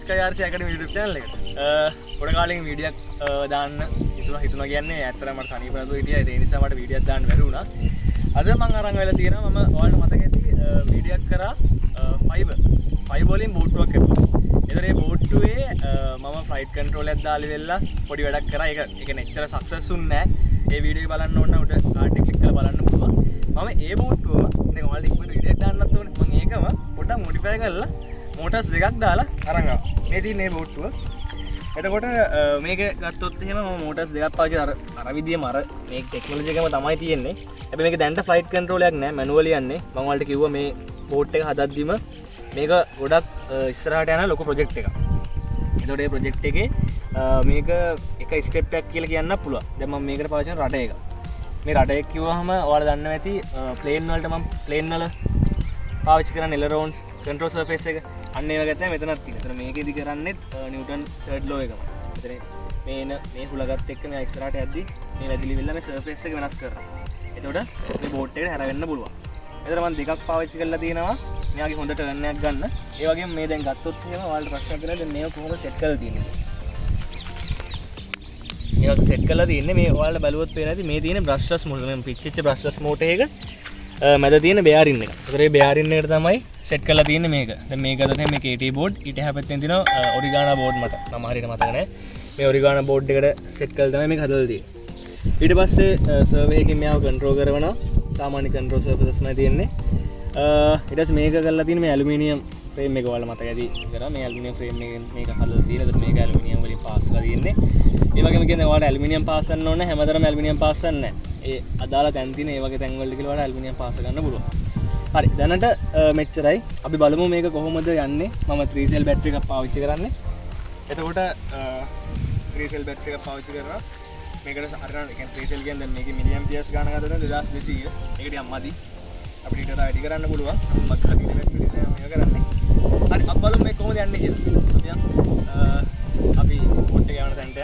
SkyRC Academy YouTube channel එකට පොඩ කාලෙකින් වීඩියෝක් දාන්න හිතුණා කියන්නේ ඇත්තටම මට සනීප නැතුව හිටියා ඒ නිසා මට වීඩියෝක් දාන්න බැරි වුණා. අද මම අරන් වෙලා තියෙනවා මම ඔයාලට මතක ඇති වීඩියෝක් කරා ෆයිබර් වලින් බෝට්ටුවක් කරලා. ඒතර ඒ බෝට්ටුවේ මම ෆ්ලයිට් කන්ට්‍රෝල් එකක් දාලා ඉවෙලා පොඩි වැඩක් කරා. ඒක නෙච්චර සක්සස්ෆුල් නෑ. ඒ වීඩියෝ එක බලන්න ඕන උඩ කාඩ් එක ක්ලික් කරලා බලන්න පුළුවන්. මම ඒ බෝට්ටුවම දැන් ඔයාලට ඉක්මනට වීඩියෝ එකක් දාන්නත් ඕනේ. මම ඒකම පොඩ්ඩක් මොඩිෆයි කරලා මෝටර්ස් දෙකක් දාලා අරන් ආවා. මේ තියෙන්නේ බෝට්ටුව. එතකොට මේක ගත්තොත් එහෙම මම මෝටර්ස් දෙකක් පාවිච්චි අර විදියම අර මේ ටෙක්නොලොජි එකම තමයි තියෙන්නේ. හැබැයි මේක දැන්ට ෆ්ලයිට් කන්ට්‍රෝල් එකක් නෑ මැනුවලි යන්නේ. මම ඔයාලට කිව්වා මේ බෝට් එක හදද්දිම මේක ගොඩක් ඉස්සරහට යන ලොකු ප්‍රොජෙක්ට් එකක්. එතකොට මේ ප්‍රොජෙක්ට් එකේ මේක එක ස්ටෙප් එකක් කියලා කියන්න පුළුවන්. දැන් මම මේකට පාවිච්චි කරන රඩර් එක. මේ රඩර් එක කිව්වහම ඔයාලා දන්නවා ඇති ප්ලේන් වලට මම ප්ලේන් වල පාවිච්චි කරන එලරෝන්ස් කන්ට්‍රෝල් සර්ෆේස් එක අන්න ඒව ගත්තා මෙතනත් තියෙනවා. එතන මේකෙදි කරන්නේත් නිව්ටන් තර්ඩ් ලෝ එකම. එතන මේ හුලගත් එක්ක මේ ඉස්සරහට යද්දි මේ වැදිලි වෙලා මේ සර්ෆේස් එක වෙනස් කරනවා. එතකොට මේ බෝට් එකට හැරෙන්න පුළුවන්. එතන මම දෙකක් පාවිච්චි කරලා තියෙනවා. මෙයාගේ හොඳ ටර්න් එකක් ගන්න. ඒ වගේම මේ දැන් ගත්තොත් එහෙම ඔයාලට ප්‍රශ්නයක් තියෙනවා දැන් මේක කොහොමද සෙට් කරලා තියෙන්නේ? මේක සෙට් කරලා තියෙන්නේ මේ ඔයාලට බලුවොත් පේන ඇති මේ තියෙන බ්‍රෂ්ලස් මෝටර් මේ පිච්චිච්ච බ්‍රෂ්ලස් මෝටර් එක මැද තියෙන බෙයාරින් එක. ඒතර මේ බෙයාරින් එකට තමයි සෙට් කරලා තියෙන්නේ මේක. දැන් මේක අද තමයි මේ KT බෝඩ් ඊට එහා පැත්තෙන් තියෙනවා ඔරිගානා බෝඩ් මට නම හරියට මතක නැහැ. මේ ඔරිගානා බෝඩ් එකට සෙට් කරලා තමයි මේක හදලා තියෙන්නේ. ඊට පස්සේ සර්වර් එකකින් මෙයාව කන්ට්‍රෝල් කරනවා. සාමාන්‍ය කන්ට්‍රෝල් සර්ෆේසස් මයි තියෙන්නේ. ඊට පස්සේ මේක කරලා තියෙන්නේ මේ ඇලුමිනියම් ෆ්‍රේම් එක ඔයාලා මතක ඇති කරා. මේ ඇලුමිනියම් ෆ්‍රේම් එකෙන් මේක හදලා තියෙනවා. ඒතර මේක ඇලුමිනියම් වලින් පාස් කරලා තියෙන්නේ. ඒ වගේම කියන්නේ ඔයාලට ඇලුමිනියම් පාස් කරන්න ඕනේ හැමදාම ඇලුමිනියම් පාස් කරන්න නැහැ. ඒ අදාළ තැන් තියෙන ඒ වගේ තැන් වලට කියලා ඔයාලට ඇලුමිනියම් පාස් කරන්න පුළුවන්. හරි දැනට මෙච්චරයි. අපි බලමු මේක කොහොමද යන්නේ. මම 3 සෙල් බැටරි එකක් පාවිච්චි කරන්නේ. එතකොට 3 සෙල් බැටරි එකක් පාවිච්චි කරනවා. මේකට හරියට ඒ කියන්නේ 3 සෙල් කියන්නේ දැන් මේකේ මිලි ඇම්පියර්ස් ගානක් හදලා 2200. ඒක ටිකක් මදි. අපිට ඊට වැඩි කරන්න පුළුවන්. මම කලින් බැටරි එක මේක කරන්නේ. හරි අපි බලමු මේ කොහොමද යන්නේ කියලා. අපි බෝට් එක යන තැනට